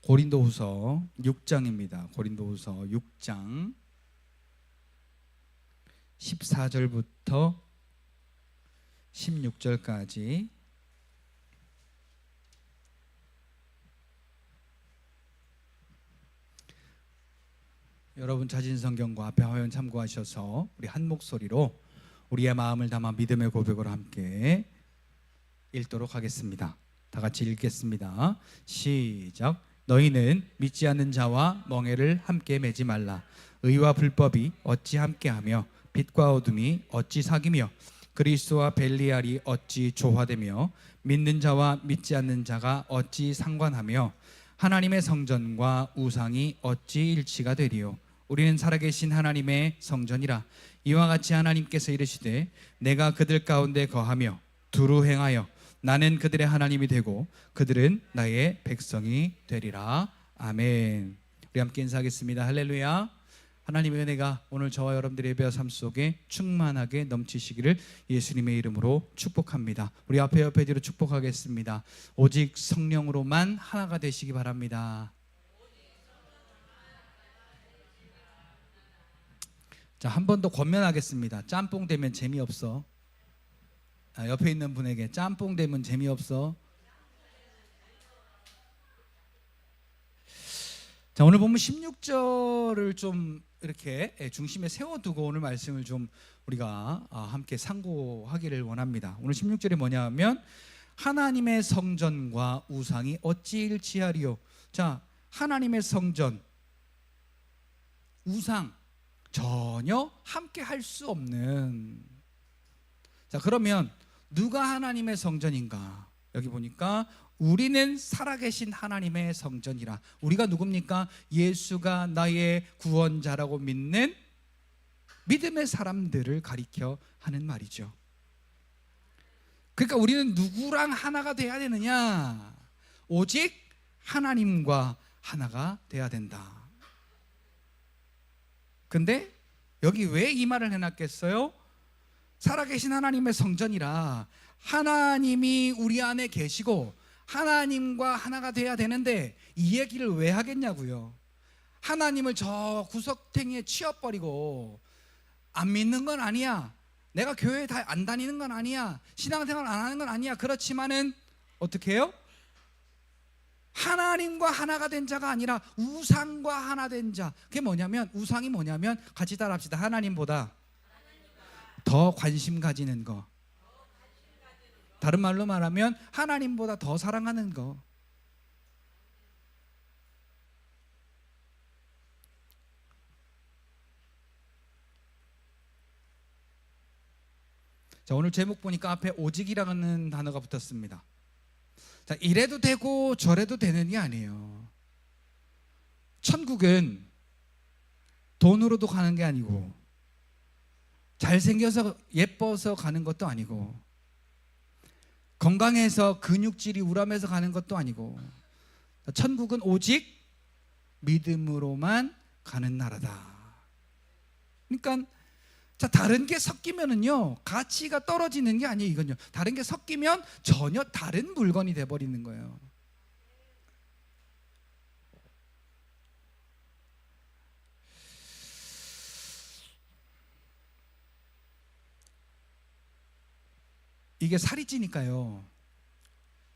고린도후서 6장입니다. 고린도후서 6장 14절부터 16절까지 여러분 찾은 성경과 앞에 화면 참고하셔서 우리 한 목소리로 우리의 마음을 담아 믿음의 고백으로 함께 읽도록 하겠습니다. 다 같이 읽겠습니다. 시작. 너희는 믿지 않는 자와 멍에를 함께 매지 말라. 의와 불법이 어찌 함께하며 빛과 어둠이 어찌 사귀며 그리스도와 벨리알이 어찌 조화되며 믿는 자와 믿지 않는 자가 어찌 상관하며 하나님의 성전과 우상이 어찌 일치가 되리요. 우리는 살아계신 하나님의 성전이라. 이와 같이 하나님께서 이르시되 내가 그들 가운데 거하며 두루 행하여 나는 그들의 하나님이 되고 그들은 나의 백성이 되리라. 아멘. 우리 함께 인사하겠습니다. 할렐루야. 하나님의 은혜가 오늘 저와 여러분들의 예배와 삶 속에 충만하게 넘치시기를 예수님의 이름으로 축복합니다. 우리 앞에 옆에 뒤로 축복하겠습니다. 오직 성령으로만 하나가 되시기 바랍니다. 자, 한 번 더 권면하겠습니다. 짬뽕 되면 재미없어. 옆에 있는 분에게 짬뽕 되면 재미없어. 자, 오늘 보면 16절을 좀 이렇게 중심에 세워두고 오늘 말씀을 좀 우리가 함께 상고하기를 원합니다. 오늘 16절이 뭐냐 하면 하나님의 성전과 우상이 어찌 일치하리요. 자, 하나님의 성전, 우상 전혀 함께 할 수 없는. 자, 그러면 누가 하나님의 성전인가? 여기 보니까 우리는 살아계신 하나님의 성전이라. 우리가 누굽니까? 예수가 나의 구원자라고 믿는 믿음의 사람들을 가리켜 하는 말이죠. 그러니까 우리는 누구랑 하나가 돼야 되느냐? 오직 하나님과 하나가 돼야 된다. 근데 여기 왜 이 말을 해놨겠어요? 살아계신 하나님의 성전이라. 하나님이 우리 안에 계시고 하나님과 하나가 돼야 되는데 이 얘기를 왜 하겠냐고요. 하나님을 저 구석탱이에 치워버리고 안 믿는 건 아니야, 내가 교회 다 안 다니는 건 아니야, 신앙생활 안 하는 건 아니야. 그렇지만은 어떻게 해요? 하나님과 하나가 된 자가 아니라 우상과 하나 된 자. 그게 뭐냐면, 우상이 뭐냐면 같이 따라합시다. 하나님보다 더 관심 가지는 거. 다른 말로 말하면 하나님보다 더 사랑하는 거. 자, 오늘 제목 보니까 앞에 오직이라는 단어가 붙었습니다. 자, 이래도 되고 저래도 되는 게 아니에요. 천국은 돈으로도 가는 게 아니고 잘생겨서 예뻐서 가는 것도 아니고 건강해서 근육질이 우람해서 가는 것도 아니고 천국은 오직 믿음으로만 가는 나라다. 그러니까 자, 다른 게 섞이면은요 가치가 떨어지는 게 아니에요. 이건요, 다른 게 섞이면 전혀 다른 물건이 돼버리는 거예요. 이게 살이 찌니까요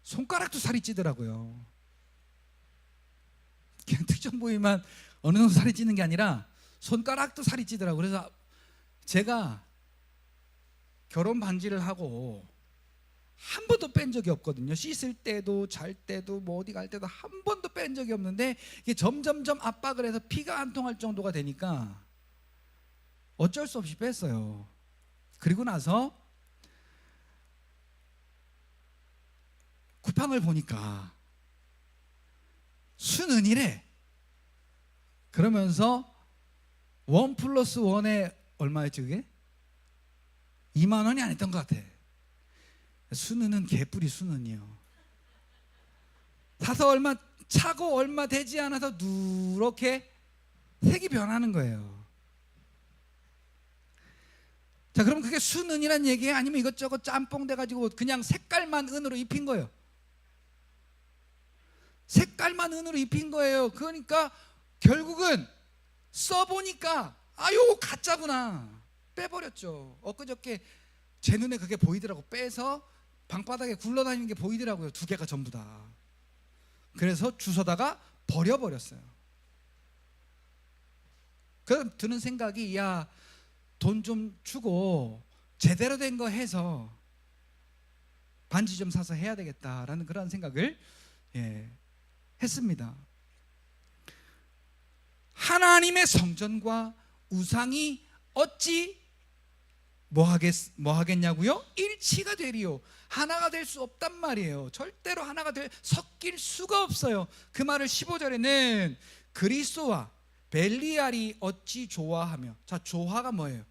손가락도 살이 찌더라고요. 그냥 특정 부위만 어느 정도 살이 찌는 게 아니라 손가락도 살이 찌더라고요. 그래서 제가 결혼 반지를 하고 한 번도 뺀 적이 없거든요. 씻을 때도 잘 때도 뭐 어디 갈 때도 한 번도 뺀 적이 없는데 이게 점점점 압박을 해서 피가 안 통할 정도가 되니까 어쩔 수 없이 뺐어요. 그리고 나서 쿠팡을 보니까 순은이래. 그러면서 1+1에 얼마였지 그게? 2만 원이 안 했던 것 같아. 순은은 개뿔이 순은이요. 사서 얼마 차고 얼마 되지 않아서 누렇게 색이 변하는 거예요. 자, 그럼 그게 순은이란 얘기예요? 아니면 이것저것 짬뽕 돼가지고 그냥 색깔만 은으로 입힌 거예요? 색깔만 은으로 입힌 거예요. 그러니까 결국은 써보니까 요거 가짜구나 빼버렸죠. 엊그저께 제 눈에 그게 보이더라고. 빼서 방바닥에 굴러다니는 게 보이더라고요. 두 개가 전부 다. 그래서 주워다가 버려버렸어요. 그럼 드는 생각이, 야, 돈 좀 주고 제대로 된 거 해서 반지 좀 사서 해야 되겠다라는 그런 생각을 했습니다. 하나님의 성전과 우상이 어찌 뭐 하겠냐고요? 일치가 되리요. 하나가 될 수 없단 말이에요. 절대로 하나가 섞일 수가 없어요. 그 말을 15절에는 그리스도와 벨리알이 어찌 조화하며, 자, 조화가 뭐예요?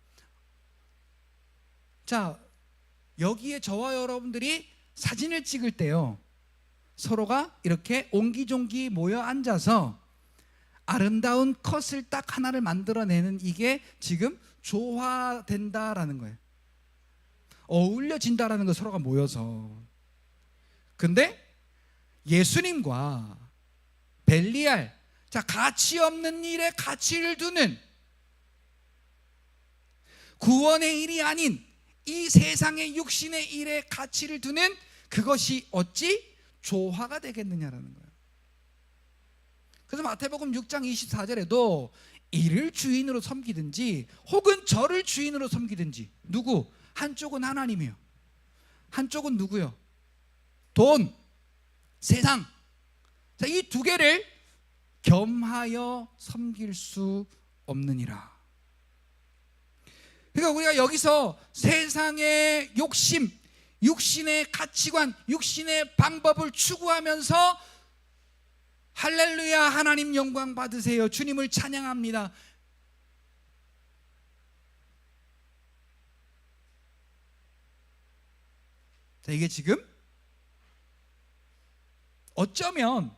자, 여기에 저와 여러분들이 사진을 찍을 때요, 서로가 이렇게 옹기종기 모여 앉아서 아름다운 컷을 딱 하나를 만들어내는, 이게 지금 조화된다라는 거예요. 어울려진다라는 거, 서로가 모여서. 근데 예수님과 벨리알, 자, 가치 없는 일에 가치를 두는, 구원의 일이 아닌 이 세상의 육신의 일에 가치를 두는 그것이 어찌 조화가 되겠느냐라는 거예요. 그래서 마태복음 6장 24절에도 이를 주인으로 섬기든지 혹은 저를 주인으로 섬기든지, 누구? 한쪽은 하나님이요, 한쪽은 누구요? 돈, 세상. 자, 이 두 개를 겸하여 섬길 수 없느니라. 그러니까 우리가 여기서 세상의 욕심, 육신의 가치관, 육신의 방법을 추구하면서 할렐루야, 하나님 영광 받으세요, 주님을 찬양합니다, 자, 이게 지금 어쩌면,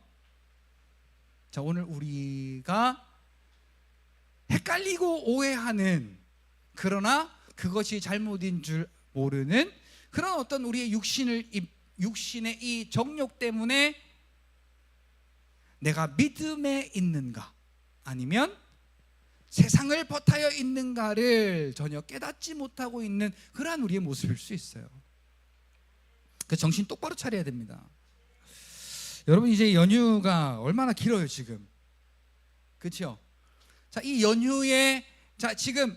자, 오늘 우리가 헷갈리고 오해하는, 그러나 그것이 잘못인 줄 모르는 그런 어떤 우리의 육신의 이 정욕 때문에 내가 믿음에 있는가 아니면 세상을 버타여 있는가를 전혀 깨닫지 못하고 있는 그러한 우리의 모습일 수 있어요. 그 정신 똑바로 차려야 됩니다. 여러분, 이제 연휴가 얼마나 길어요 지금, 그렇죠? 자, 이 연휴에, 자, 지금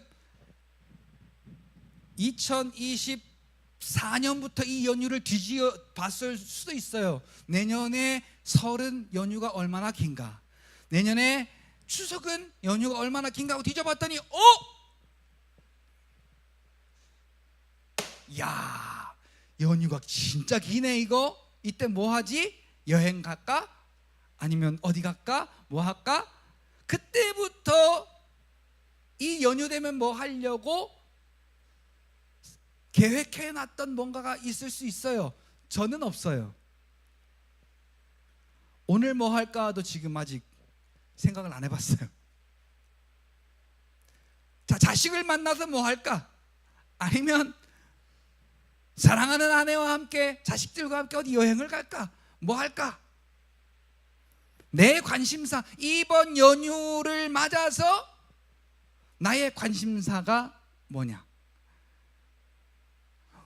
2024년부터 이 연휴를 뒤집어 봤을 수도 있어요. 내년에 설은 연휴가 얼마나 긴가, 내년에 추석은 연휴가 얼마나 긴가 하고 뒤져봤더니 야, 연휴가 진짜 기네 이거. 이때 뭐 하지? 여행 갈까? 아니면 어디 갈까? 뭐 할까? 그때부터 이 연휴 되면 뭐 하려고 계획해놨던 뭔가가 있을 수 있어요. 저는 없어요. 오늘 뭐 할까도 지금 아직 생각을 안 해봤어요. 자, 자식을 만나서 뭐 할까? 아니면 사랑하는 아내와 함께, 자식들과 함께 어디 여행을 갈까? 뭐 할까? 내 관심사, 이번 연휴를 맞아서 나의 관심사가 뭐냐?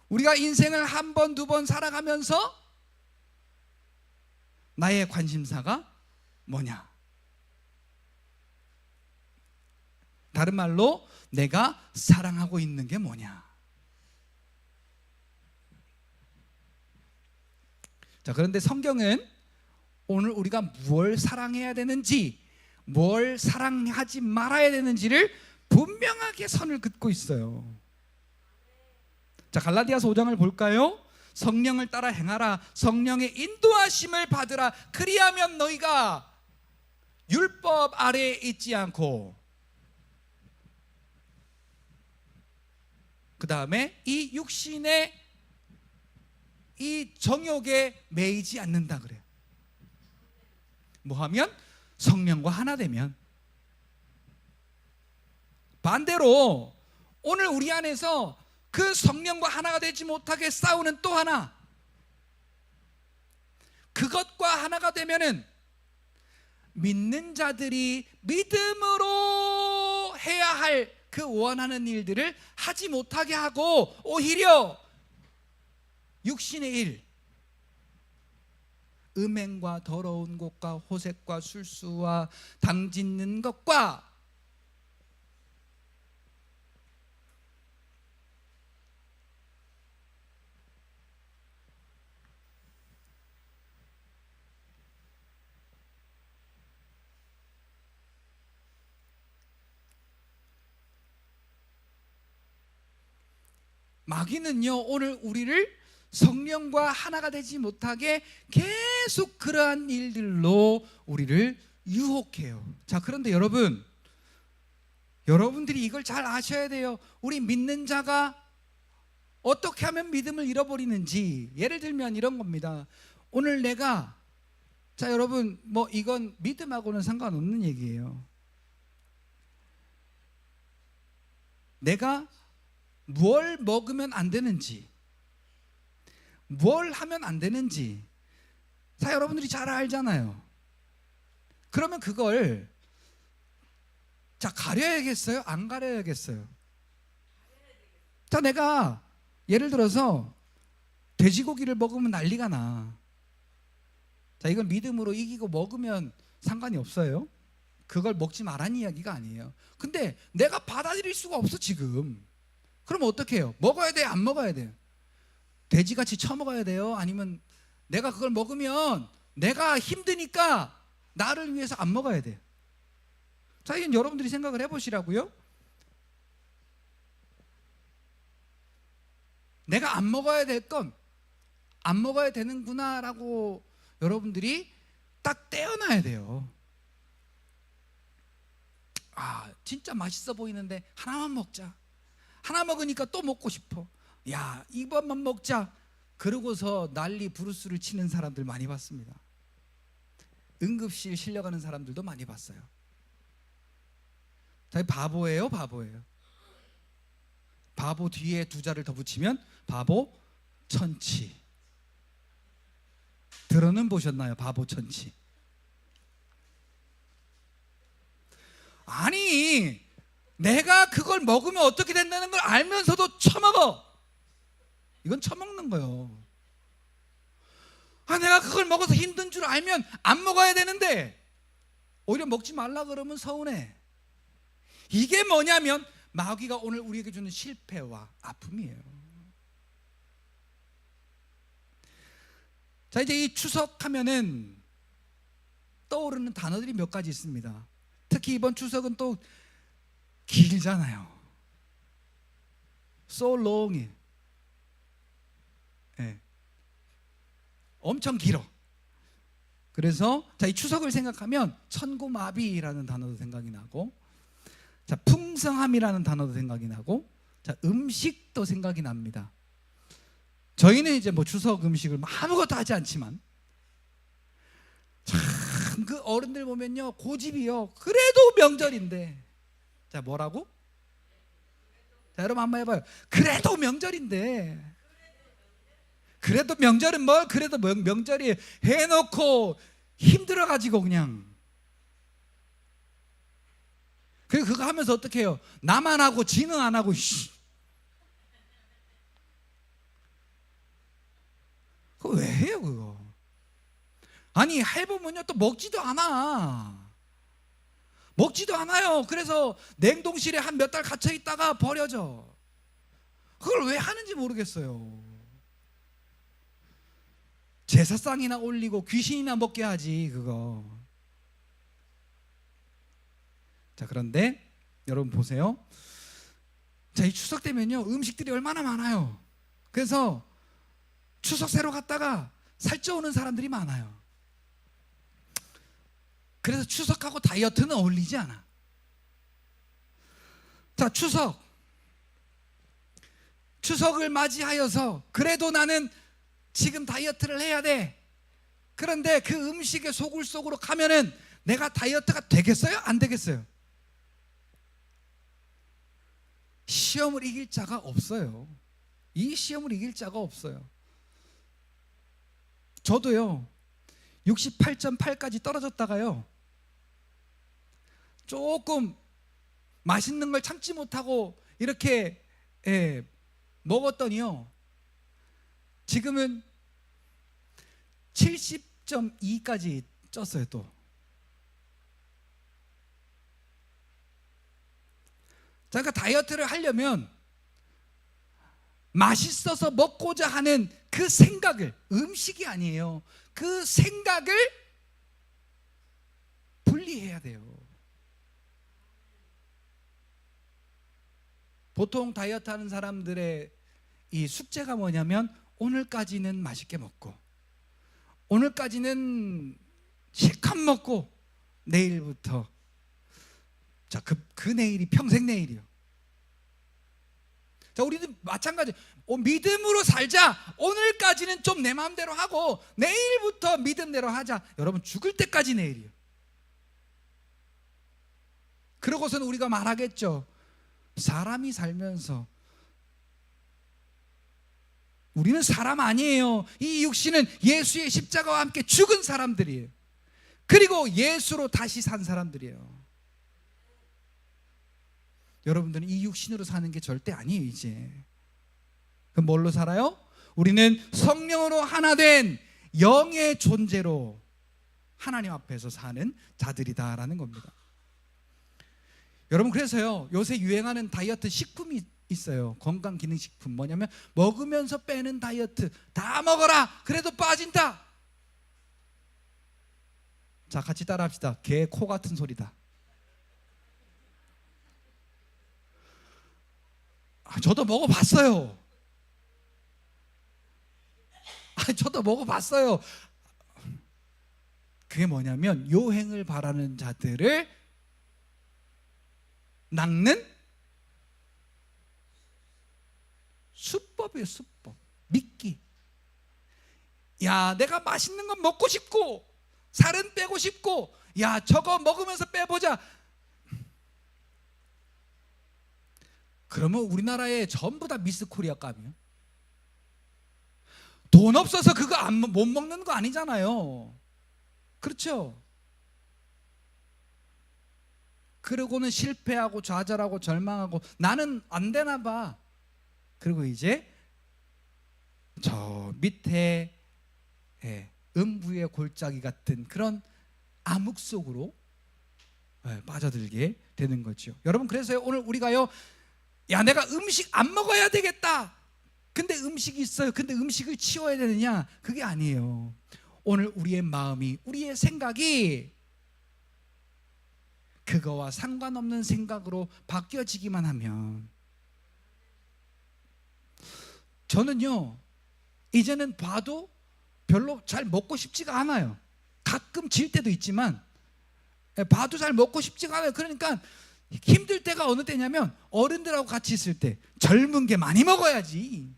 우리가 인생을 한 번, 두 번 살아가면서 나의 관심사가 뭐냐? 다른 말로 내가 사랑하고 있는 게 뭐냐? 자, 그런데 성경은 오늘 우리가 뭘 사랑해야 되는지, 뭘 사랑하지 말아야 되는지를 분명하게 선을 긋고 있어요. 자, 갈라디아서 5장을 볼까요? 성령을 따라 행하라, 성령의 인도하심을 받으라, 그리하면 너희가 율법 아래에 있지 않고, 그 다음에 이 육신의 이 정욕에 매이지 않는다 그래요. 뭐 하면? 성령과 하나 되면. 반대로 오늘 우리 안에서 그 성령과 하나가 되지 못하게 싸우는 또 하나, 그것과 하나가 되면은 믿는 자들이 믿음으로 해야 할 그 원하는 일들을 하지 못하게 하고 오히려 육신의 일, 음행과 더러운 것과 호색과 술수와 당짓는 것과 마귀는요, 오늘 우리를 성령과 하나가 되지 못하게 계속 그러한 일들로 우리를 유혹해요. 자, 그런데 여러분들이 이걸 잘 아셔야 돼요. 우리 믿는 자가 어떻게 하면 믿음을 잃어버리는지. 예를 들면 이런 겁니다. 오늘 내가, 자 여러분, 뭐 이건 믿음하고는 상관없는 얘기예요. 내가 뭘 먹으면 안 되는지, 뭘 하면 안 되는지 다 여러분들이 잘 알잖아요. 그러면 그걸 자 가려야겠어요? 안 가려야겠어요? 자, 내가 예를 들어서 돼지고기를 먹으면 난리가 나. 자, 이건 믿음으로 이기고 먹으면 상관이 없어요. 그걸 먹지 말라는 이야기가 아니에요. 근데 내가 받아들일 수가 없어 지금. 그러면 어떻게 해요? 먹어야 돼요? 안 먹어야 돼요? 돼지같이 처먹어야 돼요? 아니면 내가 그걸 먹으면 내가 힘드니까 나를 위해서 안 먹어야 돼요? 자, 이건 여러분들이 생각을 해보시라고요. 내가 안 먹어야 될 건 안 먹어야 되는구나 라고 여러분들이 딱 떼어놔야 돼요. 아, 진짜 맛있어 보이는데 하나만 먹자. 하나 먹으니까 또 먹고 싶어. 야, 이번만 먹자. 그러고서 난리 부르스를 치는 사람들 많이 봤습니다. 응급실 실려가는 사람들도 많이 봤어요. 자, 바보예요, 바보예요. 바보 뒤에 두 자를 더 붙이면 바보 천치. 들어는 보셨나요? 바보 천치. 아니, 내가 그걸 먹으면 어떻게 된다는 걸 알면서도 처먹어. 이건 처먹는 거예요. 아, 내가 그걸 먹어서 힘든 줄 알면 안 먹어야 되는데 오히려 먹지 말라 그러면 서운해. 이게 뭐냐면 마귀가 오늘 우리에게 주는 실패와 아픔이에요. 자, 이제 이 추석하면은 떠오르는 단어들이 몇 가지 있습니다. 특히 이번 추석은 또 길잖아요. So long. 네. 엄청 길어. 그래서 자, 이 추석을 생각하면 천고마비라는 단어도 생각이 나고, 자, 풍성함이라는 단어도 생각이 나고, 자, 음식도 생각이 납니다. 저희는 이제 뭐 추석 음식을 아무것도 하지 않지만 참 그 어른들 보면요, 고집이요. 그래도 명절인데. 자, 뭐라고? 자, 여러분 한번 해봐요. 그래도 명절인데. 그래도 명절은 뭘? 그래도 명절이 해놓고 힘들어가지고 그냥. 그리고 그거 하면서 어떻게 해요? 나만 하고 지는 안 하고. 그거 왜 해요 그거? 아니, 해보면요 또 먹지도 않아. 먹지도 않아요. 그래서 냉동실에 한 몇 달 갇혀 있다가 버려져. 그걸 왜 하는지 모르겠어요. 제사상이나 올리고 귀신이나 먹게 하지 그거. 자, 그런데 여러분 보세요. 자, 이 추석 되면요 음식들이 얼마나 많아요. 그래서 추석 새로 갔다가 살쪄오는 사람들이 많아요. 그래서 추석하고 다이어트는 어울리지 않아. 자, 추석을 맞이하여서 그래도 나는 지금 다이어트를 해야 돼. 그런데 그 음식의 속으로 가면은 내가 다이어트가 되겠어요? 안 되겠어요? 시험을 이길 자가 없어요. 이 시험을 이길 자가 없어요. 저도요 68.8까지 떨어졌다가요 조금 맛있는 걸 참지 못하고 이렇게 먹었더니요, 지금은 70.2까지 쪘어요. 또 그러니까 다이어트를 하려면 맛있어서 먹고자 하는 그 생각을, 음식이 아니에요, 그 생각을 분리해야 돼요. 보통 다이어트 하는 사람들의 이 숙제가 뭐냐면, 오늘까지는 맛있게 먹고, 오늘까지는 실컷 먹고, 내일부터, 자, 그 내일이 평생 내일이요. 자, 우리도 마찬가지. 믿음으로 살자. 오늘까지는 좀 내 마음대로 하고, 내일부터 믿음대로 하자. 여러분, 죽을 때까지 내일이요. 그러고서는 우리가 말하겠죠. 사람이 살면서, 우리는 사람 아니에요. 이 육신은 예수의 십자가와 함께 죽은 사람들이에요. 그리고 예수로 다시 산 사람들이에요. 여러분들은 이 육신으로 사는 게 절대 아니에요. 이제 그럼 뭘로 살아요? 우리는 성령으로 하나 된 영의 존재로 하나님 앞에서 사는 자들이다라는 겁니다. 여러분, 그래서요, 요새 유행하는 다이어트 식품이 있어요. 건강기능식품. 뭐냐면 먹으면서 빼는 다이어트. 다 먹어라, 그래도 빠진다. 자, 같이 따라 합시다. 개 코 같은 소리다. 저도 먹어봤어요. 저도 먹어봤어요. 그게 뭐냐면 요행을 바라는 자들을 낚는 수법이에요. 수법. 미끼. 야, 내가 맛있는 건 먹고 싶고, 살은 빼고 싶고, 야, 저거 먹으면서 빼보자. 그러면 우리나라에 전부 다 미스 코리아 감이요. 돈 없어서 그거 못 먹는 거 아니잖아요. 그렇죠? 그러고는 실패하고 좌절하고 절망하고, 나는 안 되나 봐. 그리고 이제 저 밑에 음부의 골짜기 같은 그런 암흑 속으로 빠져들게 되는 거죠. 여러분, 그래서 오늘 우리가요, 야, 내가 음식 안 먹어야 되겠다. 근데 음식이 있어요. 근데 음식을 치워야 되느냐? 그게 아니에요. 오늘 우리의 마음이, 우리의 생각이 그거와 상관없는 생각으로 바뀌어지기만 하면, 저는요, 이제는 봐도 별로 잘 먹고 싶지가 않아요. 가끔 질 때도 있지만 봐도 잘 먹고 싶지가 않아요. 그러니까 힘들 때가 어느 때냐면, 어른들하고 같이 있을 때 젊은 게 많이 먹어야지.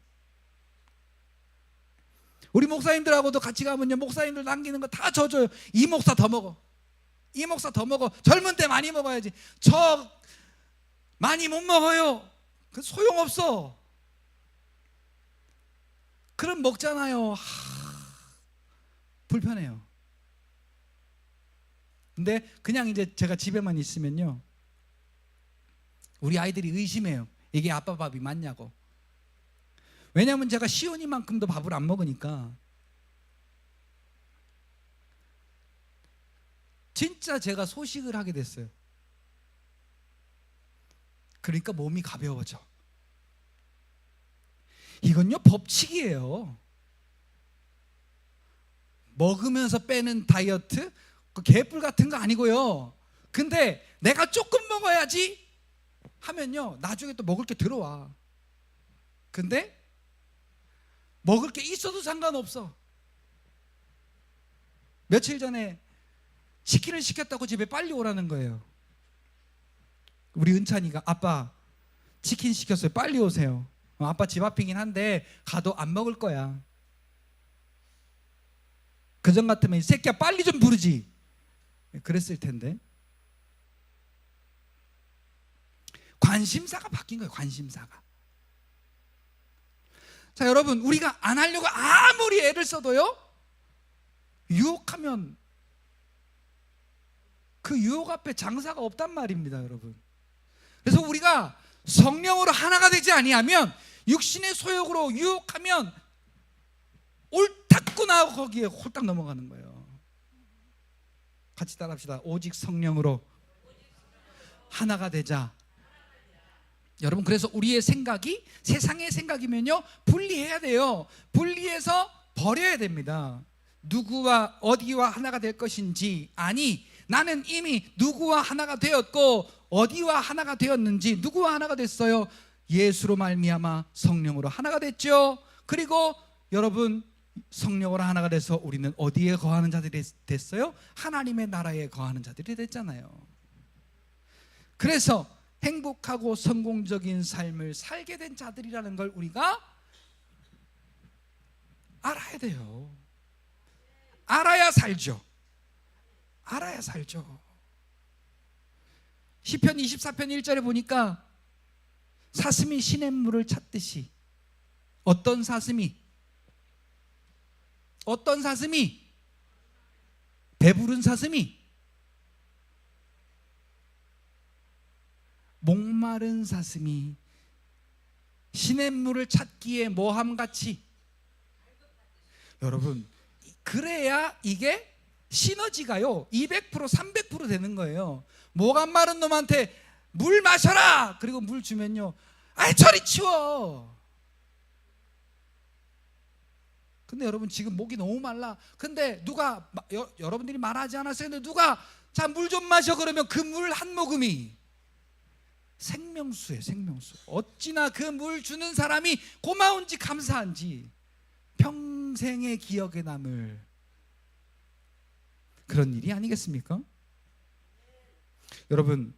우리 목사님들하고도 같이 가면요, 목사님들 남기는 거 다 져줘요. 이 목사 더 먹어, 이 목사 더 먹어. 젊은 때 많이 먹어야지. 저 많이 못 먹어요. 그 소용없어. 그럼 먹잖아요. 불편해요. 근데 그냥 이제 제가 집에만 있으면요, 우리 아이들이 의심해요. 이게 아빠 밥이 맞냐고. 왜냐하면 제가 시온이만큼도 밥을 안 먹으니까. 진짜 제가 소식을 하게 됐어요. 그러니까 몸이 가벼워져. 이건요, 법칙이에요. 먹으면서 빼는 다이어트, 그 개뿔 같은 거 아니고요. 근데 내가 조금 먹어야지 하면요, 나중에 또 먹을 게 들어와. 근데 먹을 게 있어도 상관없어. 며칠 전에 치킨을 시켰다고 집에 빨리 오라는 거예요. 우리 은찬이가, 아빠 치킨 시켰어요, 빨리 오세요. 아빠 집 앞이긴 한데 가도 안 먹을 거야. 그전 같으면 이 새끼야 빨리 좀 부르지, 그랬을 텐데. 관심사가 바뀐 거예요. 관심사가. 자, 여러분, 우리가 안 하려고 아무리 애를 써도요, 유혹하면 그 유혹 앞에 장사가 없단 말입니다, 여러분. 그래서 우리가 성령으로 하나가 되지 아니하면, 육신의 소욕으로 유혹하면 옳다구나 하고 거기에 홀딱 넘어가는 거예요. 같이 따라합시다. 오직 성령으로 하나가 되자. 여러분, 그래서 우리의 생각이 세상의 생각이면요, 분리해야 돼요. 분리해서 버려야 됩니다. 누구와 어디와 하나가 될 것인지, 아니 나는 이미 누구와 하나가 되었고 어디와 하나가 되었는지, 누구와 하나가 됐어요? 예수로 말미암아 성령으로 하나가 됐죠. 그리고 여러분, 성령으로 하나가 돼서 우리는 어디에 거하는 자들이 됐어요? 하나님의 나라에 거하는 자들이 됐잖아요. 그래서 행복하고 성공적인 삶을 살게 된 자들이라는 걸 우리가 알아야 돼요. 알아야 살죠. 알아야 살죠. 시편 24편 1절에 보니까 사슴이 시냇물을 찾듯이, 어떤 사슴이 배부른 사슴이 목마른 사슴이 시냇물을 찾기에 뭐함같이, 여러분, 그래야 이게 시너지가요 200% 300% 되는 거예요. 목 안 마른 놈한테 물 마셔라, 그리고 물 주면요, 아이 저리 치워. 근데 여러분, 지금 목이 너무 말라. 근데 누가 여러분들이 말하지 않았어요? 근데 누가 자 물 좀 마셔 그러면 그 물 한 모금이 생명수예요. 생명수. 어찌나 그 물 주는 사람이 고마운지 감사한지 평생의 기억에 남을 그런 일이 아니겠습니까? 여러분,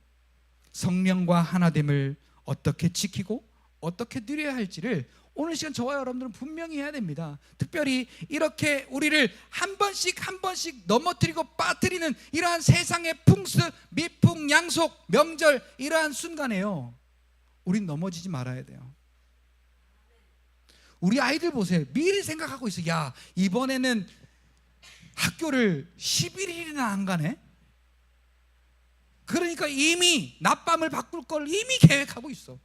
성령과 하나됨을 어떻게 지키고 어떻게 누려야 할지를 오늘 시간 저와 여러분들은 분명히 해야 됩니다. 특별히 이렇게 우리를 한 번씩 넘어뜨리고 빠뜨리는 이러한 세상의 풍습, 미풍, 양속, 명절, 이러한 순간에요, 우린 넘어지지 말아야 돼요. 우리 아이들 보세요. 미리 생각하고 있어요. 야, 이번에는 학교를 11일이나 안 가네? 그러니까 이미 낮밤을 바꿀 걸 이미 계획하고 있어.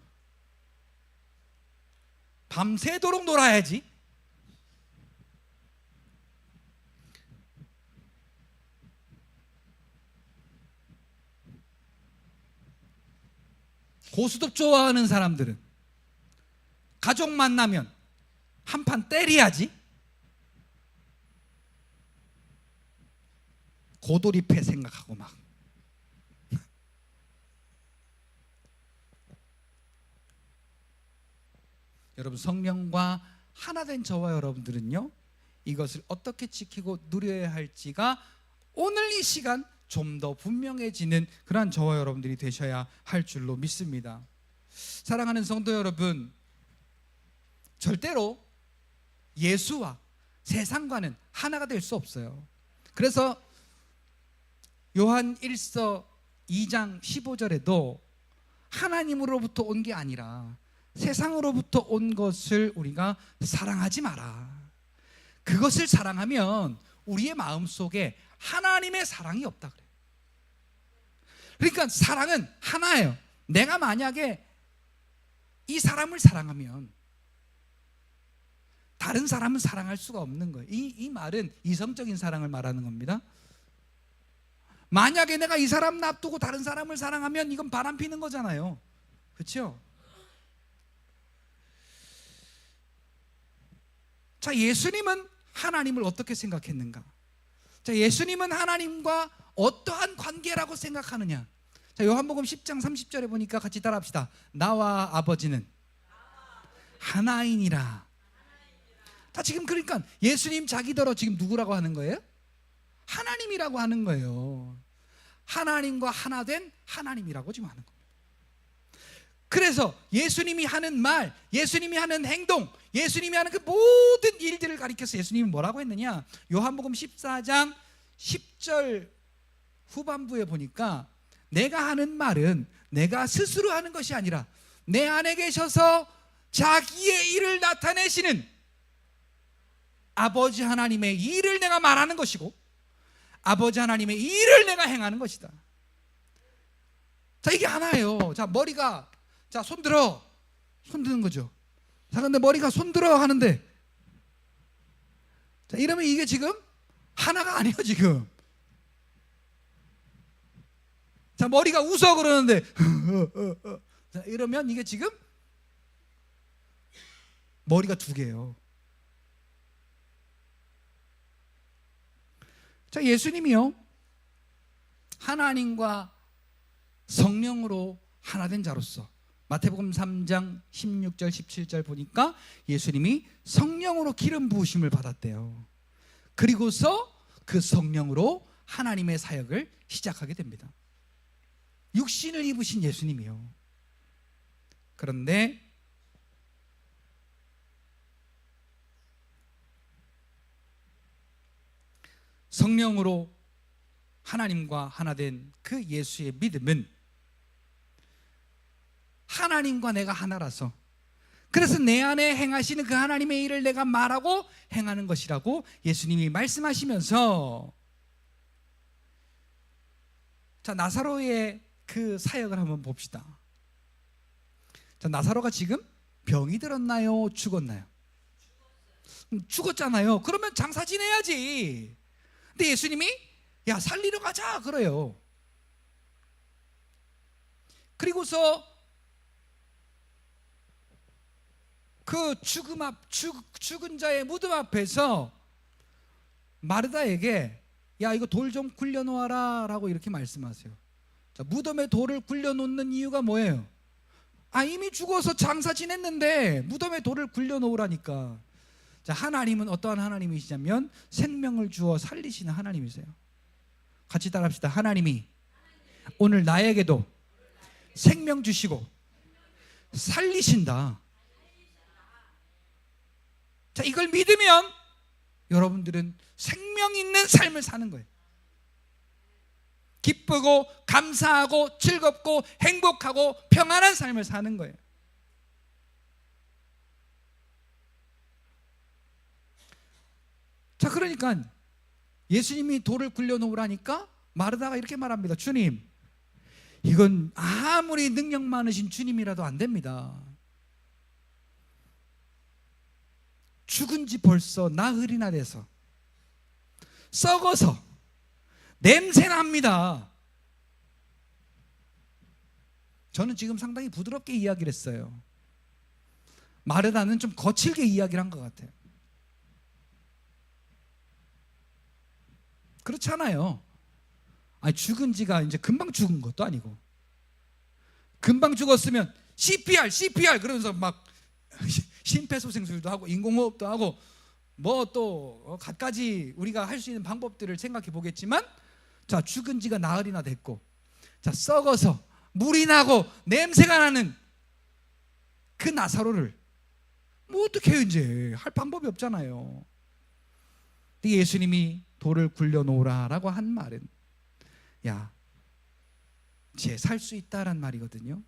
밤새도록 놀아야지. 고스톱 좋아하는 사람들은 가족 만나면 한판 때려야지. 고돌이패 생각하고 막. 여러분, 성령과 하나 된 저와 여러분들은요, 이것을 어떻게 지키고 누려야 할지가 오늘 이 시간 좀 더 분명해지는 그러한 저와 여러분들이 되셔야 할 줄로 믿습니다. 사랑하는 성도 여러분, 절대로 예수와 세상과는 하나가 될 수 없어요. 그래서 요한 1서 2장 15절에도 하나님으로부터 온 게 아니라 세상으로부터 온 것을 우리가 사랑하지 마라. 그것을 사랑하면 우리의 마음속에 하나님의 사랑이 없다 그래요. 그러니까 사랑은 하나예요. 내가 만약에 이 사람을 사랑하면 다른 사람은 사랑할 수가 없는 거예요. 이 말은 이성적인 사랑을 말하는 겁니다. 만약에 내가 이 사람 놔두고 다른 사람을 사랑하면 이건 바람 피는 거잖아요. 그렇죠? 자, 예수님은 하나님을 어떻게 생각했는가? 자, 예수님은 하나님과 어떠한 관계라고 생각하느냐? 자, 요한복음 10장 30절에 보니까 같이 따라합시다. 나와 아버지는 하나이니라. 자, 지금 그러니까 예수님 자기더러 지금 누구라고 하는 거예요? 하나님이라고 하는 거예요. 하나님과 하나 된 하나님이라고 지금 하는 겁니다. 그래서 예수님이 하는 말, 예수님이 하는 행동, 예수님이 하는 그 모든 일들을 가리켜서 예수님이 뭐라고 했느냐? 요한복음 14장 10절 후반부에 보니까 내가 하는 말은 내가 스스로 하는 것이 아니라 내 안에 계셔서 자기의 일을 나타내시는 아버지 하나님의 일을 내가 말하는 것이고 아버지 하나님의 일을 내가 행하는 것이다. 자, 이게 하나예요. 자, 머리가, 자, 손 들어. 손 드는 거죠. 자, 근데 머리가 손 들어 하는데, 자, 이러면 이게 지금 하나가 아니에요, 지금. 자, 머리가 웃어 그러는데, 자, 이러면 이게 지금 머리가 두 개예요. 자, 예수님이요, 하나님과 성령으로 하나 된 자로서 마태복음 3장 16절 17절 보니까 예수님이 성령으로 기름 부으심을 받았대요. 그리고서 그 성령으로 하나님의 사역을 시작하게 됩니다. 육신을 입으신 예수님이요. 그런데 성령으로 하나님과 하나 된 그 예수의 믿음은 하나님과 내가 하나라서, 그래서 내 안에 행하시는 그 하나님의 일을 내가 말하고 행하는 것이라고 예수님이 말씀하시면서, 자, 나사로의 그 사역을 한번 봅시다. 자, 나사로가 지금 병이 들었나요? 죽었나요? 죽었잖아요. 그러면 장사 지내야지. 근데 예수님이 야, 살리러 가자 그래요. 그리고서 그 죽은 자의 무덤 앞에서 마르다에게 야, 이거 돌 좀 굴려놓아라 라고 이렇게 말씀하세요. 자, 무덤에 돌을 굴려놓는 이유가 뭐예요? 아, 이미 죽어서 장사 지냈는데 무덤에 돌을 굴려놓으라니까. 자, 하나님은 어떠한 하나님이시냐면 생명을 주어 살리시는 하나님이세요. 같이 따라합시다. 하나님이 오늘 나에게도 생명 주시고 살리신다. 자, 이걸 믿으면 여러분들은 생명 있는 삶을 사는 거예요. 기쁘고 감사하고 즐겁고 행복하고 평안한 삶을 사는 거예요. 자, 그러니까 예수님이 돌을 굴려놓으라니까 마르다가 이렇게 말합니다. 주님, 이건 아무리 능력 많으신 주님이라도 안 됩니다. 죽은 지 벌써 나흘이나 돼서 썩어서 냄새납니다. 저는 지금 상당히 부드럽게 이야기를 했어요. 마르다는 좀 거칠게 이야기를 한 것 같아요. 그렇잖아요. 아니, 죽은 지가 이제 금방 죽은 것도 아니고, 금방 죽었으면 CPR 그러면서 막 심폐소생술도 하고 인공호흡도 하고 뭐 또 갖가지 우리가 할 수 있는 방법들을 생각해 보겠지만, 자, 죽은 지가 나흘이나 됐고, 자, 썩어서 물이 나고 냄새가 나는 그 나사로를 뭐 어떻게 해요? 이제 할 방법이 없잖아요. 근데 예수님이 돌을 굴려놓으라 라고 한 말은, 야, 쟤 살 수 있다란 말이거든요.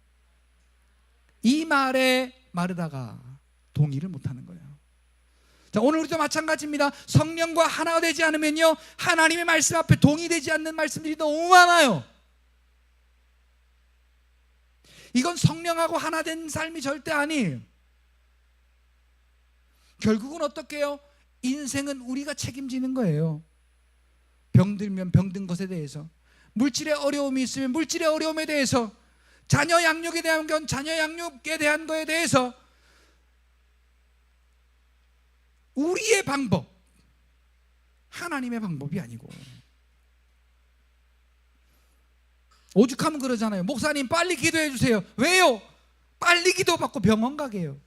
이 말에 마르다가 동의를 못하는 거예요. 자, 오늘 우리도 마찬가지입니다. 성령과 하나가 되지 않으면요, 하나님의 말씀 앞에 동의되지 않는 말씀들이 너무 많아요. 이건 성령하고 하나 된 삶이 절대 아니에요. 결국은 어떻게 해요? 인생은 우리가 책임지는 거예요. 병들면 병든 것에 대해서, 물질의 어려움이 있으면 물질의 어려움에 대해서, 자녀 양육에 대한 건 자녀 양육에 대한 거에 대해서 우리의 방법, 하나님의 방법이 아니고. 오죽하면 그러잖아요. 목사님 빨리 기도해 주세요. 왜요? 빨리 기도받고 병원 가게요.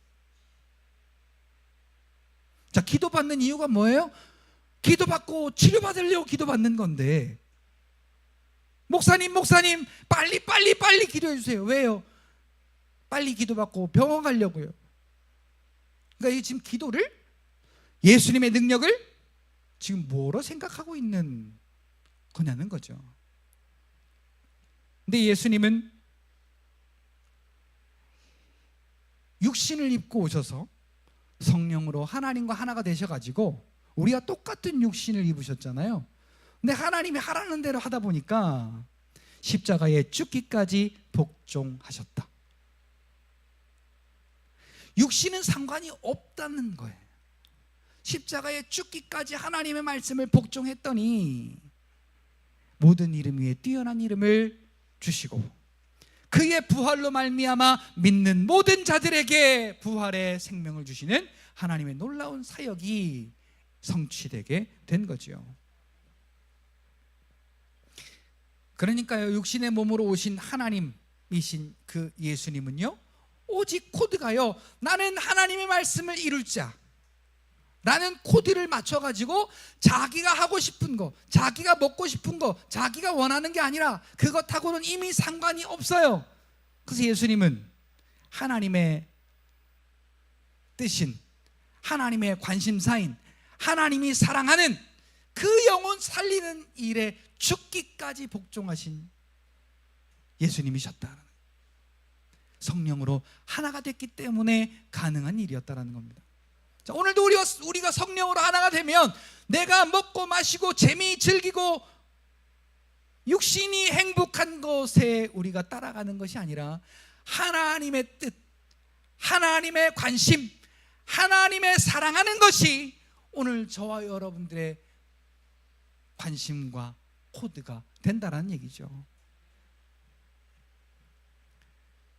자, 기도받는 이유가 뭐예요? 기도받고 치료받으려고 기도받는 건데, 목사님 빨리 기도해 주세요. 왜요? 빨리 기도받고 병원 가려고요. 그러니까 지금 기도를, 예수님의 능력을 지금 뭐로 생각하고 있는 거냐는 거죠. 근데 예수님은 육신을 입고 오셔서 성령으로 하나님과 하나가 되셔가지고 우리와 똑같은 육신을 입으셨잖아요. 근데 하나님이 하라는 대로 하다 보니까 십자가에 죽기까지 복종하셨다. 육신은 상관이 없다는 거예요. 십자가에 죽기까지 하나님의 말씀을 복종했더니 모든 이름 위에 뛰어난 이름을 주시고 그의 부활로 말미암아 믿는 모든 자들에게 부활의 생명을 주시는 하나님의 놀라운 사역이 성취되게 된 거죠. 그러니까요, 육신의 몸으로 오신 하나님이신 그 예수님은요, 오직 코드가요, 나는 하나님의 말씀을 이룰 자, 라는 코드를 맞춰가지고 자기가 하고 싶은 거, 자기가 먹고 싶은 거, 자기가 원하는 게 아니라 그것하고는 이미 상관이 없어요. 그래서 예수님은 하나님의 뜻인, 하나님의 관심사인, 하나님이 사랑하는 그 영혼 살리는 일에 죽기까지 복종하신 예수님이셨다. 성령으로 하나가 됐기 때문에 가능한 일이었다는 겁니다. 자, 오늘도 우리가 성령으로 하나가 되면 내가 먹고 마시고 재미 즐기고 육신이 행복한 것에 우리가 따라가는 것이 아니라 하나님의 뜻, 하나님의 관심, 하나님의 사랑하는 것이 오늘 저와 여러분들의 관심과 코드가 된다는 얘기죠.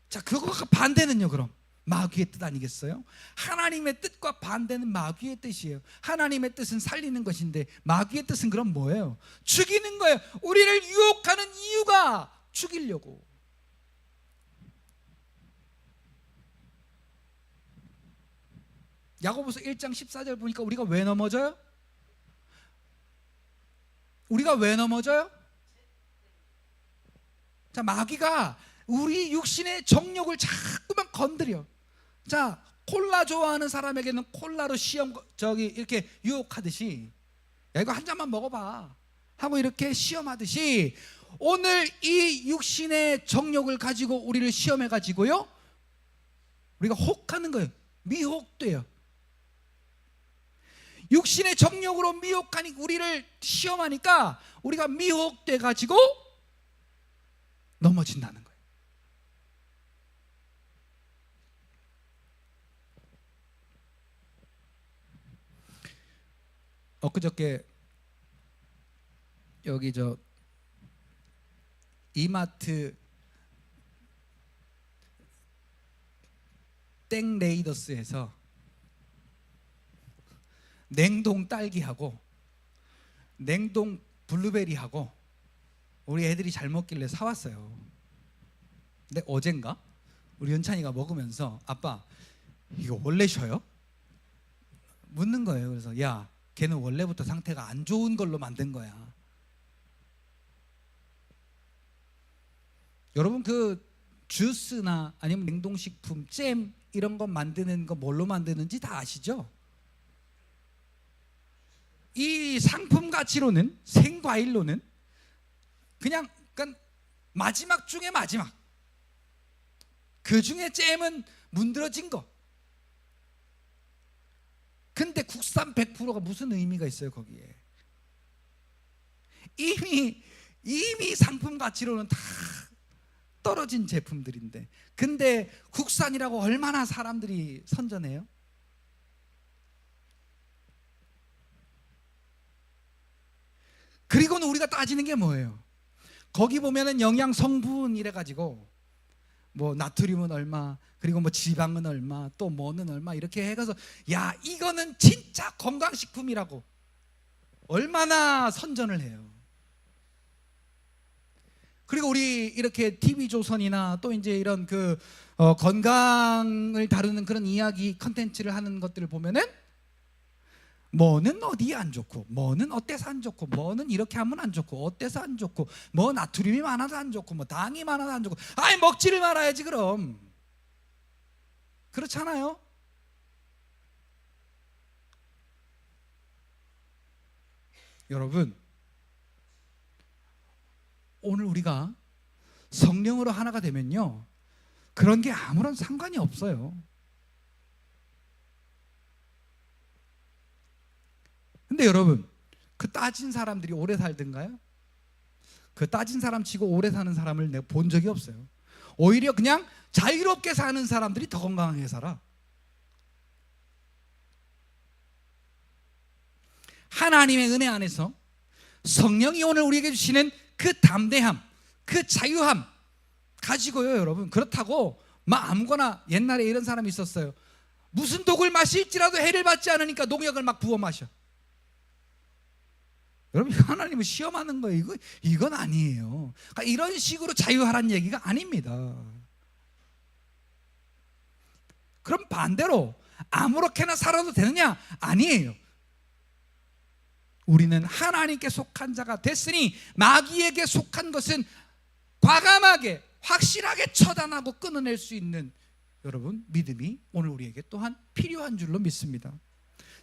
자, 그거가 반대는요, 그럼 마귀의 뜻 아니겠어요? 하나님의 뜻과 반대는 마귀의 뜻이에요. 하나님의 뜻은 살리는 것인데 마귀의 뜻은 그럼 뭐예요? 죽이는 거예요. 우리를 유혹하는 이유가 죽이려고. 야고보서 1장 14절 보니까 우리가 왜 넘어져요? 우리가 왜 넘어져요? 자, 마귀가 우리 육신의 정욕을 자꾸만 건드려. 자, 콜라 좋아하는 사람에게는 콜라로 이렇게 유혹하듯이, 야, 이거 한 잔만 먹어봐 하고 이렇게 시험하듯이 오늘 이 육신의 정욕을 가지고 우리를 시험해 가지고요, 우리가 혹하는 거예요. 미혹돼요. 육신의 정욕으로 미혹하니 우리를 시험하니까 우리가 미혹돼 가지고 넘어진다는 거예요. 엊그저께 여기 이마트 땡레이더스에서 냉동 딸기하고 냉동 블루베리하고 우리 애들이 잘 먹길래 사왔어요. 근데 어젠가 우리 연찬이가 먹으면서 아빠 이거 원래 쉬어요? 묻는 거예요. 그래서 야, 걔는 원래부터 상태가 안 좋은 걸로 만든 거야. 여러분, 그 주스나 아니면 냉동식품, 잼 이런 거 만드는 거 뭘로 만드는지 다 아시죠? 이 상품 가치로는, 생과일로는 그냥 마지막 중에 마지막, 그 중에 잼은 문드러진 거. 근데 국산 100%가 무슨 의미가 있어요 거기에? 이미 상품 가치로는 다 떨어진 제품들인데, 근데 국산이라고 얼마나 사람들이 선전해요? 그리고는 우리가 따지는 게 뭐예요? 거기 보면은 영양 성분 이래 가지고 뭐 나트륨은 얼마, 그리고 뭐 지방은 얼마, 또 뭐는 얼마 이렇게 해가서 야, 이거는 진짜 건강식품이라고 얼마나 선전을 해요. 그리고 우리 이렇게 TV조선이나 또 이제 이런 건강을 다루는 그런 이야기 컨텐츠를 하는 것들을 보면은 뭐는 어디에 안 좋고, 뭐는 어때서 안 좋고, 뭐는 이렇게 하면 안 좋고, 어때서 안 좋고, 뭐 나트륨이 많아서 안 좋고, 뭐 당이 많아서 안 좋고. 아이, 먹지를 말아야지 그럼. 그렇잖아요? 여러분, 오늘 우리가 성령으로 하나가 되면요, 그런 게 아무런 상관이 없어요. 근데 여러분, 그 따진 사람들이 오래 살던가요? 그 따진 사람 치고 오래 사는 사람을 내가 본 적이 없어요. 오히려 그냥 자유롭게 사는 사람들이 더 건강하게 살아. 하나님의 은혜 안에서 성령이 오늘 우리에게 주시는 그 담대함, 그 자유함 가지고요, 여러분. 그렇다고 막 아무거나, 옛날에 이런 사람이 있었어요. 무슨 독을 마실지라도 해를 받지 않으니까 농약을 막 부어 마셔. 여러분, 하나님을 시험하는 거예요. 이건 아니에요. 그러니까 이런 식으로 자유하라는 얘기가 아닙니다. 그럼 반대로 아무렇게나 살아도 되느냐? 아니에요. 우리는 하나님께 속한 자가 됐으니 마귀에게 속한 것은 과감하게 확실하게 처단하고 끊어낼 수 있는, 여러분, 믿음이 오늘 우리에게 또한 필요한 줄로 믿습니다.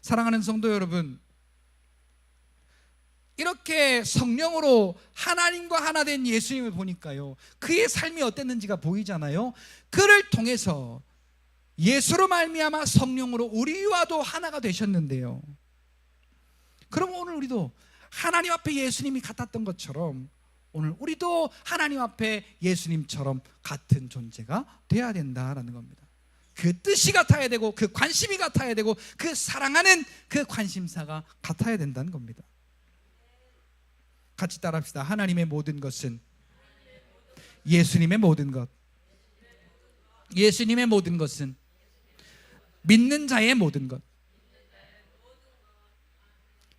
사랑하는 성도 여러분, 이렇게 성령으로 하나님과 하나 된 예수님을 보니까요, 그의 삶이 어땠는지가 보이잖아요. 그를 통해서 예수로 말미암아 성령으로 우리와도 하나가 되셨는데요, 그럼 오늘 우리도 하나님 앞에 예수님이 같았던 것처럼 오늘 우리도 하나님 앞에 예수님처럼 같은 존재가 돼야 된다라는 겁니다. 그 뜻이 같아야 되고, 그 관심이 같아야 되고, 그 사랑하는 그 관심사가 같아야 된다는 겁니다. 같이 따라합시다. 하나님의 모든 것은 예수님의 모든 것, 예수님의 모든 것은 믿는 자의 모든 것,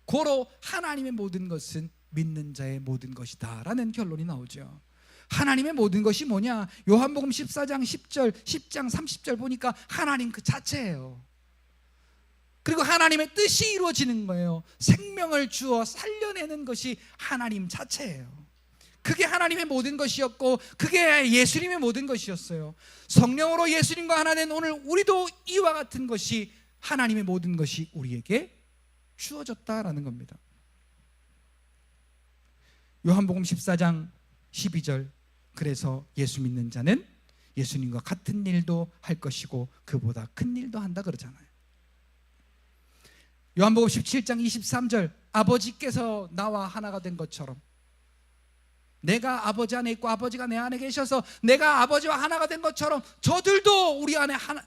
고로 하나님의 모든 것은 믿는 자의 모든 것이다 라는 결론이 나오죠. 하나님의 모든 것이 뭐냐? 요한복음 14장 10절, 10장 30절 보니까 하나님 그 자체예요. 그리고 하나님의 뜻이 이루어지는 거예요. 생명을 주어 살려내는 것이 하나님 자체예요. 그게 하나님의 모든 것이었고, 그게 예수님의 모든 것이었어요. 성령으로 예수님과 하나 된 오늘 우리도 이와 같은 것이, 하나님의 모든 것이 우리에게 주어졌다라는 겁니다. 요한복음 14장 12절, 그래서 예수 믿는 자는 예수님과 같은 일도 할 것이고 그보다 큰 일도 한다 그러잖아요. 요한복음 17장 23절, 아버지께서 나와 하나가 된 것처럼, 내가 아버지 안에 있고 아버지가 내 안에 계셔서 내가 아버지와 하나가 된 것처럼 저들도 우리 안에 하나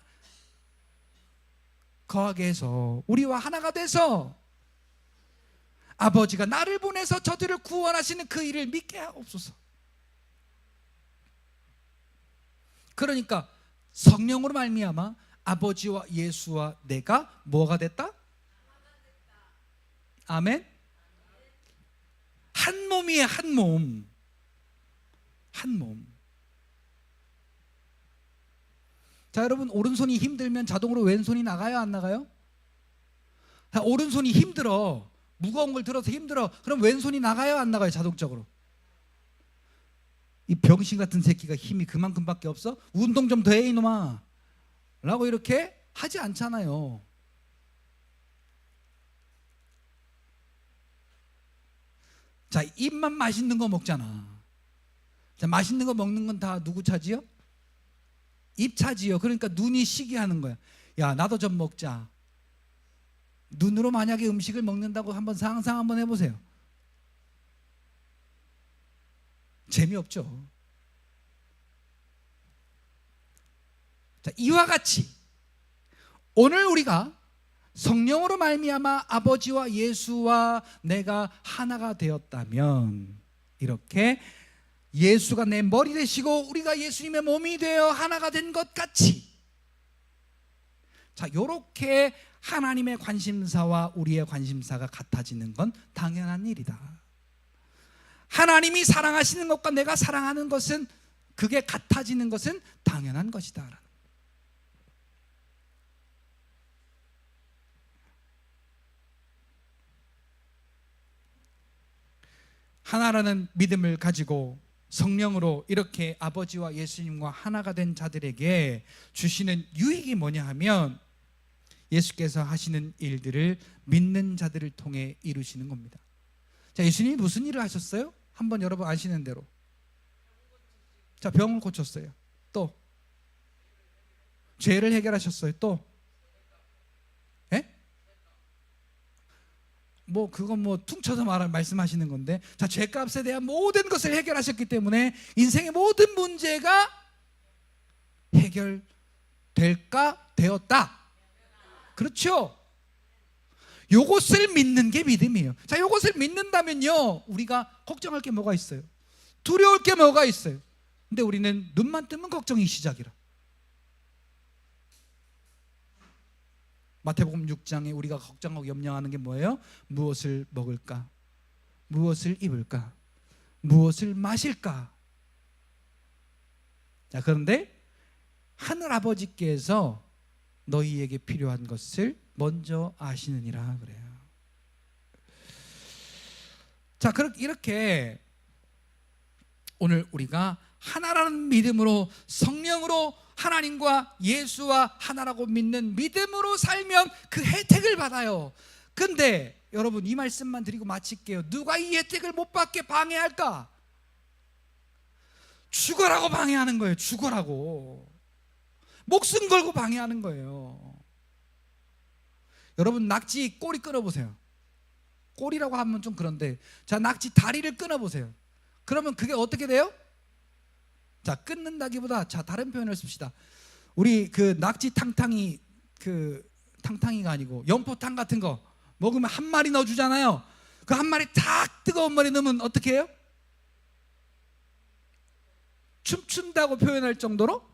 거하게 해서 우리와 하나가 돼서 아버지가 나를 보내서 저들을 구원하시는 그 일을 믿게 하옵소서. 그러니까 성령으로 말미암아 아버지와 예수와 내가 뭐가 됐다? 아멘. 한 몸이에요. 한 몸. 한 몸. 자, 여러분, 오른손이 힘들면 자동으로 왼손이 나가요, 안 나가요? 자, 오른손이 힘들어, 무거운 걸 들어서 힘들어, 그럼 왼손이 나가요, 안 나가요, 자동적으로? 이 병신 같은 새끼가 힘이 그만큼밖에 없어? 운동 좀 더 해 이놈아 라고 이렇게 하지 않잖아요. 자, 입만 맛있는 거 먹잖아. 자, 맛있는 거 먹는 건 다 누구 차지요? 입 차지요. 그러니까 눈이 시기하는 거야. 야, 나도 좀 먹자. 눈으로 만약에 음식을 먹는다고 한번 상상 한번 해보세요. 재미없죠. 자, 이와 같이 오늘 우리가 성령으로 말미암아 아버지와 예수와 내가 하나가 되었다면, 이렇게 예수가 내 머리 되시고 우리가 예수님의 몸이 되어 하나가 된 것 같이, 자, 요렇게 하나님의 관심사와 우리의 관심사가 같아지는 건 당연한 일이다. 하나님이 사랑하시는 것과 내가 사랑하는 것은, 그게 같아지는 것은 당연한 것이다. 하나라는 믿음을 가지고 성령으로 이렇게 아버지와 예수님과 하나가 된 자들에게 주시는 유익이 뭐냐 하면, 예수께서 하시는 일들을 믿는 자들을 통해 이루시는 겁니다. 자, 예수님이 무슨 일을 하셨어요? 한번 여러분 아시는 대로. 자, 병을 고쳤어요. 또 죄를 해결하셨어요. 또 뭐 그건 뭐 퉁쳐서 말씀하시는 건데, 자, 죄값에 대한 모든 것을 해결하셨기 때문에 인생의 모든 문제가 해결될까 되었다. 그렇죠? 요것을 믿는 게 믿음이에요. 자, 요것을 믿는다면요, 우리가 걱정할 게 뭐가 있어요? 두려울 게 뭐가 있어요? 근데 우리는 눈만 뜨면 걱정이 시작이라. 마태복음 6장에 우리가 걱정하고 염려하는 게 뭐예요? 무엇을 먹을까? 무엇을 입을까? 무엇을 마실까? 자, 그런데 하늘아버지께서 너희에게 필요한 것을 먼저 아시느니라 그래요. 자, 이렇게 오늘 우리가 하나라는 믿음으로, 성령으로 하나님과 예수와 하나라고 믿는 믿음으로 살면 그 혜택을 받아요. 근데 여러분, 이 말씀만 드리고 마칠게요. 누가 이 혜택을 못 받게 방해할까? 죽어라고 방해하는 거예요. 죽어라고. 목숨 걸고 방해하는 거예요. 여러분, 낙지 꼬리 끊어보세요. 꼬리라고 하면 좀 그런데, 자, 낙지 다리를 끊어보세요. 그러면 그게 어떻게 돼요? 자, 끊는다기보다, 자, 다른 표현을 씁시다. 우리 그 낙지 탕탕이, 그 탕탕이가 아니고 연포탕 같은 거 먹으면 한 마리 넣어주잖아요. 그 한 마리 탁 뜨거운 머리 넣으면 어떻게 해요? 춤춘다고 표현할 정도로?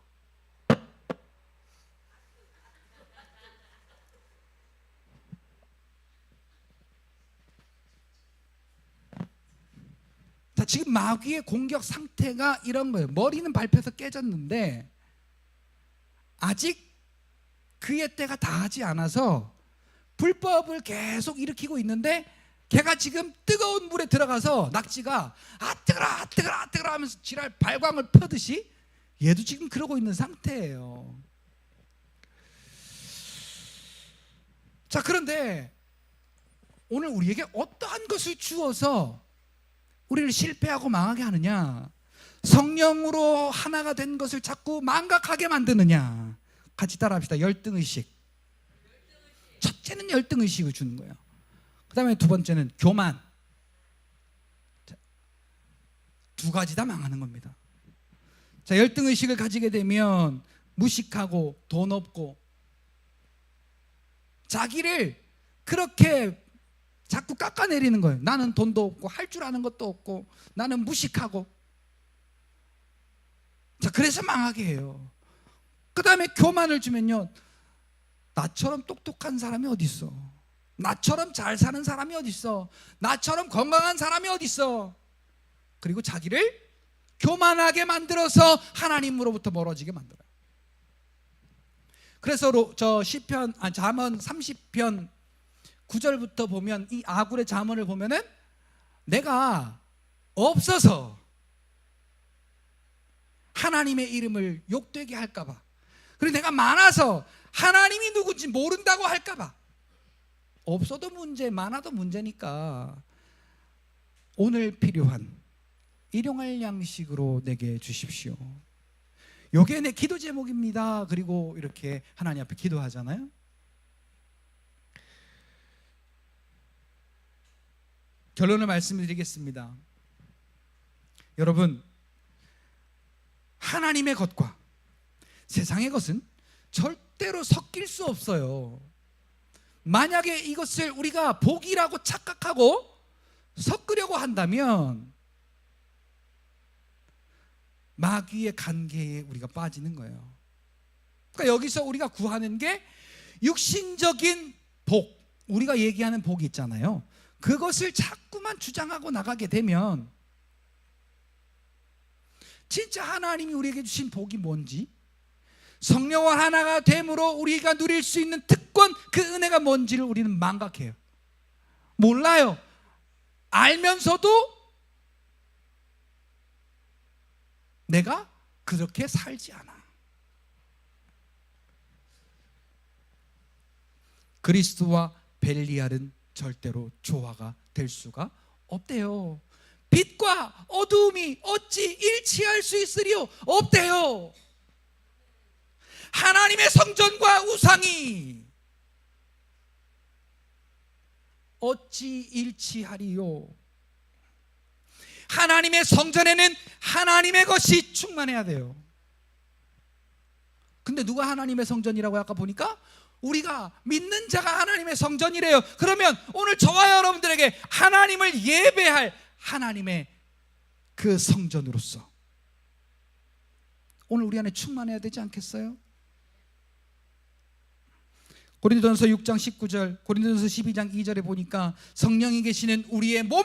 자, 지금 마귀의 공격 상태가 이런 거예요. 머리는 밟혀서 깨졌는데 아직 그의 때가 다하지 않아서 불법을 계속 일으키고 있는데, 걔가 지금 뜨거운 물에 들어가서 낙지가 아 뜨거라 뜨거라 뜨거라 하면서 지랄 발광을 펴듯이 얘도 지금 그러고 있는 상태예요. 자, 그런데 오늘 우리에게 어떠한 것을 주어서 우리를 실패하고 망하게 하느냐? 성령으로 하나가 된 것을 자꾸 망각하게 만드느냐? 같이 따라합시다. 열등의식. 첫째는 열등의식을 주는 거예요. 그 다음에 두 번째는 교만. 두 가지 다 망하는 겁니다. 자, 열등의식을 가지게 되면 무식하고 돈 없고, 자기를 그렇게 자꾸 깎아내리는 거예요. 나는 돈도 없고 할 줄 아는 것도 없고 나는 무식하고. 자, 그래서 망하게 해요. 그 다음에 교만을 주면요, 나처럼 똑똑한 사람이 어디 있어? 나처럼 잘 사는 사람이 어디 있어? 나처럼 건강한 사람이 어디 있어? 그리고 자기를 교만하게 만들어서 하나님으로부터 멀어지게 만들어요. 그래서 저 시편, 잠언 30편 9절부터 보면, 이 아굴의 잠언을 보면은 내가 없어서 하나님의 이름을 욕되게 할까봐, 그리고 내가 많아서 하나님이 누군지 모른다고 할까봐. 없어도 문제, 많아도 문제니까 오늘 필요한 일용할 양식으로 내게 주십시오. 요게 내 기도 제목입니다. 그리고 이렇게 하나님 앞에 기도하잖아요. 결론을 말씀드리겠습니다. 여러분, 하나님의 것과 세상의 것은 절대로 섞일 수 없어요. 만약에 이것을 우리가 복이라고 착각하고 섞으려고 한다면 마귀의 관계에 우리가 빠지는 거예요. 그러니까 여기서 우리가 구하는 게 육신적인 복, 우리가 얘기하는 복이 있잖아요. 그것을 자꾸만 주장하고 나가게 되면 진짜 하나님이 우리에게 주신 복이 뭔지, 성령과 하나가 됨으로 우리가 누릴 수 있는 특권, 그 은혜가 뭔지를 우리는 망각해요. 몰라요. 알면서도 내가 그렇게 살지 않아. 그리스도와 벨리알은 절대로 조화가 될 수가 없대요. 빛과 어두움이 어찌 일치할 수 있으리요? 없대요. 하나님의 성전과 우상이 어찌 일치하리요? 하나님의 성전에는 하나님의 것이 충만해야 돼요. 근데 누가 하나님의 성전이라고 아까 보니까 우리가 믿는 자가 하나님의 성전이래요. 그러면 오늘 저와 여러분들에게 하나님을 예배할 하나님의 그 성전으로서 오늘 우리 안에 충만해야 되지 않겠어요? 고린도전서 6장 19절, 고린도전서 12장 2절에 보니까 성령이 계시는 우리의 몸은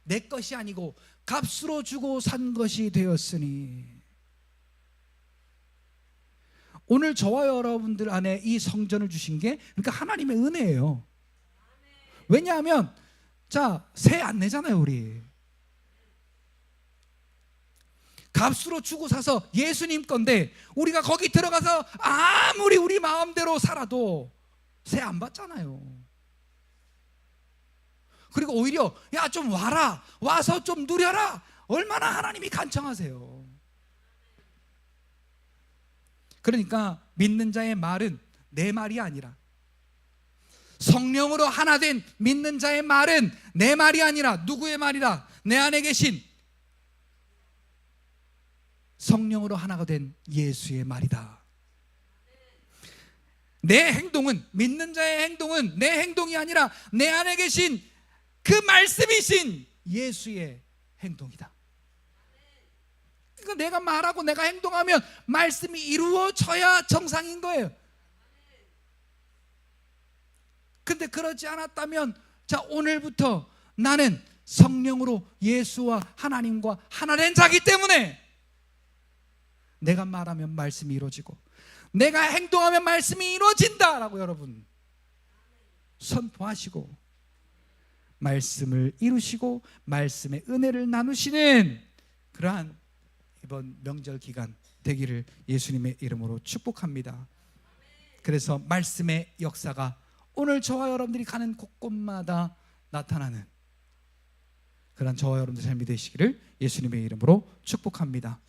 내 것이 아니고 값으로 주고 산 것이 되었으니. 오늘 저와 여러분들 안에 이 성전을 주신 게 그러니까 하나님의 은혜예요. 왜냐하면 세 안 내잖아요. 우리 값으로 주고 사서 예수님 건데 우리가 거기 들어가서 아무리 우리 마음대로 살아도 세 안 받잖아요. 그리고 오히려 야 좀 와라, 와서 좀 누려라, 얼마나 하나님이 간청하세요. 그러니까 믿는 자의 말은 내 말이 아니라, 성령으로 하나 된 믿는 자의 말은 내 말이 아니라 누구의 말이라? 내 안에 계신 성령으로 하나가 된 예수의 말이다. 내 행동은, 믿는 자의 행동은 내 행동이 아니라 내 안에 계신 그 말씀이신 예수의 행동이다. 그러니까 내가 말하고 내가 행동하면 말씀이 이루어져야 정상인 거예요. 근데 그러지 않았다면 오늘부터 나는 성령으로 예수와 하나님과 하나 된 자기 때문에 내가 말하면 말씀이 이루어지고 내가 행동하면 말씀이 이루어진다라고 여러분 선포하시고 말씀을 이루시고 말씀의 은혜를 나누시는 그러한 이번 명절 기간 되기를 예수님의 이름으로 축복합니다. 그래서 말씀의 역사가 오늘 저와 여러분들이 가는 곳곳마다 나타나는 그런 저와 여러분들의 삶이 되시기를 예수님의 이름으로 축복합니다.